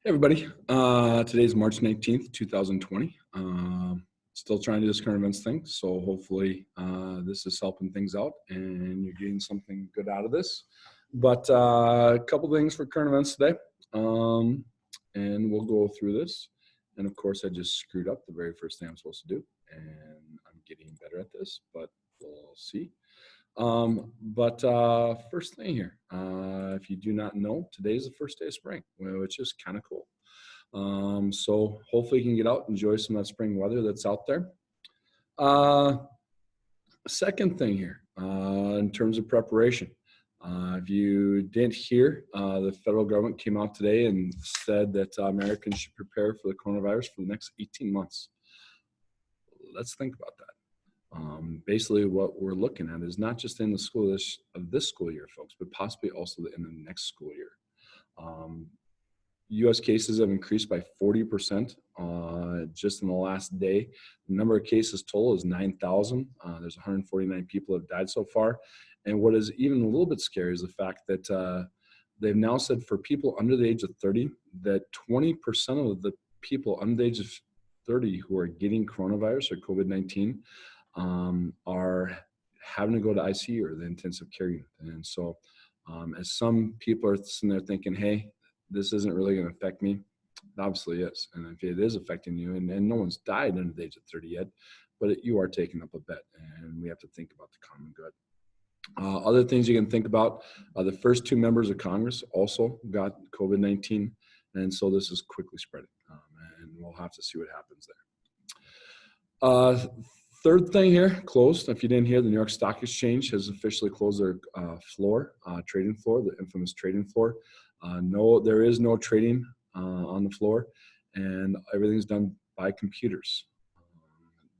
Hey everybody, today's March 19th, 2020. Still trying to do this current events thing, so hopefully this is helping things out and you're getting something good out of this. But a couple things for current events today, and we'll go through this. And of course, I just screwed up the very first thing I'm supposed to do, and I'm getting better at this, but we'll see. First thing here, if you do not know, today is the first day of spring, which is kind of cool. So hopefully you can get out, enjoy some of that spring weather that's out there. Second thing here, in terms of preparation, if you didn't hear, the federal government came out today and said that Americans should prepare for the coronavirus for the next 18 months. Let's think about that. Basically, what we're looking at is not just in the school of this school year, folks, but possibly also in the next school year. U.S. cases have increased by 40% just in the last day. The number of cases total is 9,000. There's 149 people have died so far. And what is even a little bit scary is the fact that they've now said for people under the age of 30, that 20% of the people under the age of 30 who are getting coronavirus or COVID-19 are having to go to ICU or the intensive care unit. And so as some people are sitting there thinking, hey, this isn't really going to affect me, it obviously is. And if it is affecting you, and no one's died under the age of 30 yet, but you are taking up a bet, and we have to think about the common good. Other things you can think about, the first two members of Congress also got COVID-19, and so this is quickly spreading, and we'll have to see what happens there. Third thing here, closed. If you didn't hear, the New York Stock Exchange has officially closed their trading floor, the infamous trading floor. No, there is no trading on the floor, and everything's done by computers.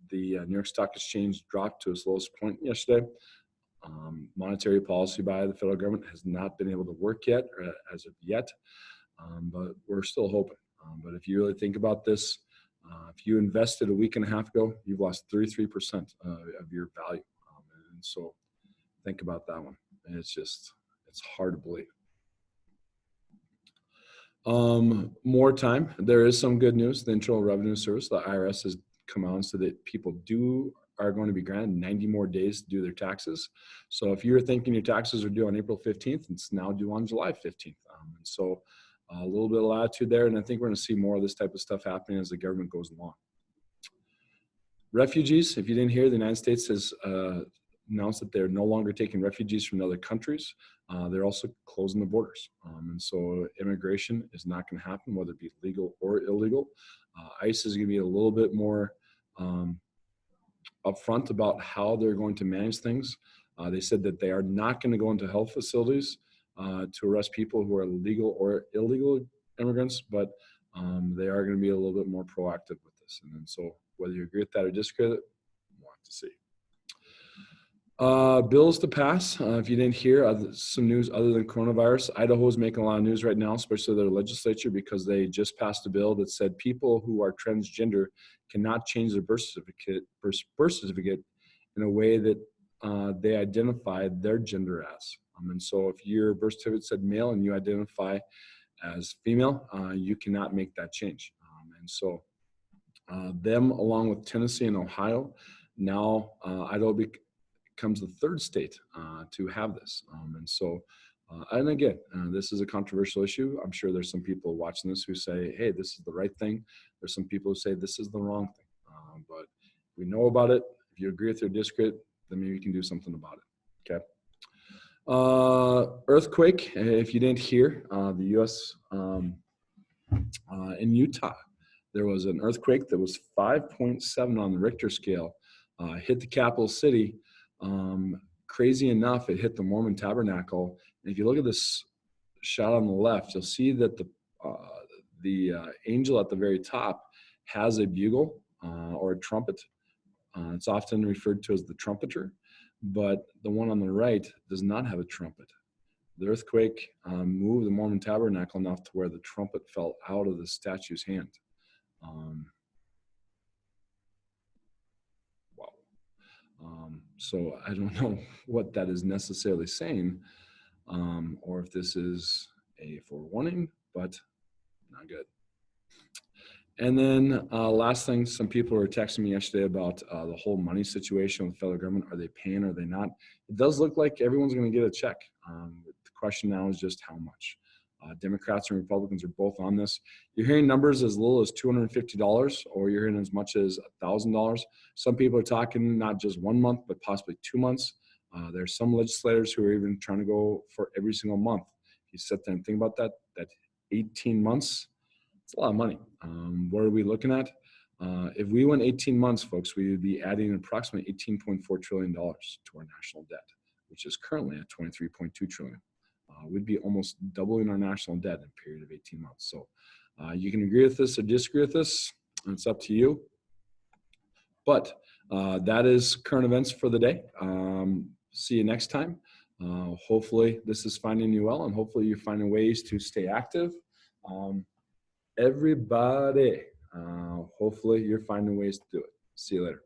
The New York Stock Exchange dropped to its lowest point yesterday. Monetary policy by the federal government has not been able to work yet, or as of yet, but we're still hoping. But if you really think about this, if you invested a week and a half ago, you've lost 33% of your value. And so think about that one. And it's hard to believe. More time. There is some good news. The Internal Revenue Service, the IRS, has come out and said that people are going to be granted 90 more days to do their taxes. So if you're thinking your taxes are due on April 15th, it's now due on July 15th. And so a little bit of latitude there, and I think we're going to see more of this type of stuff happening as the government goes along. Refugees, if you didn't hear, the United States has announced that they're no longer taking refugees from other countries. They're also closing the borders. And so immigration is not going to happen, whether it be legal or illegal. ICE is going to be a little bit more upfront about how they're going to manage things. They said that they are not going to go into health facilities to arrest people who are legal or illegal immigrants, but they are going to be a little bit more proactive with this. And so whether you agree with that or disagree with it, we'll have to see. Bills to pass. If you didn't hear some news other than coronavirus, Idaho is making a lot of news right now, especially their legislature, because they just passed a bill that said people who are transgender cannot change their birth certificate in a way that they identify their gender as. And so if your birth certificate said male and you identify as female, you cannot make that change. And so them, along with Tennessee and Ohio, now Idaho becomes the third state to have this. And so, and again, this is a controversial issue. I'm sure there's some people watching this who say, hey, this is the right thing. There's some people who say this is the wrong thing. But we know about it. If you agree with or disagree, then maybe we can do something about it. Okay. Earthquake, if you didn't hear, the U.S. In Utah, there was an earthquake that was 5.7 on the Richter scale, hit the capital city. Crazy enough, it hit the Mormon Tabernacle. And if you look at this shot on the left, you'll see that the angel at the very top has a bugle or a trumpet. It's often referred to as the trumpeter, but the one on the right does not have a trumpet. The earthquake moved the Mormon Tabernacle enough to where the trumpet fell out of the statue's hand. Wow. So I don't know what that is necessarily saying, or if this is a forewarning, but not good. And then last thing, some people were texting me yesterday about the whole money situation with the federal government. Are they paying? Are they not? It does look like everyone's going to get a check. The question now is just how much. Democrats and Republicans are both on this. You're hearing numbers as little as $250, or you're hearing as much as $1,000. Some people are talking not just 1 month, but possibly 2 months. There's some legislators who are even trying to go for every single month. If you sit there and think about that 18 months, it's a lot of money. What are we looking at? If we went 18 months, folks, we would be adding approximately $18.4 trillion to our national debt, which is currently at $23.2 trillion. We'd be almost doubling our national debt in a period of 18 months. So you can agree with this or disagree with this. It's up to you. But that is current events for the day. See you next time. Hopefully this is finding you well, and hopefully you're finding ways to stay active. Everybody, hopefully you're finding ways to do it. See you later.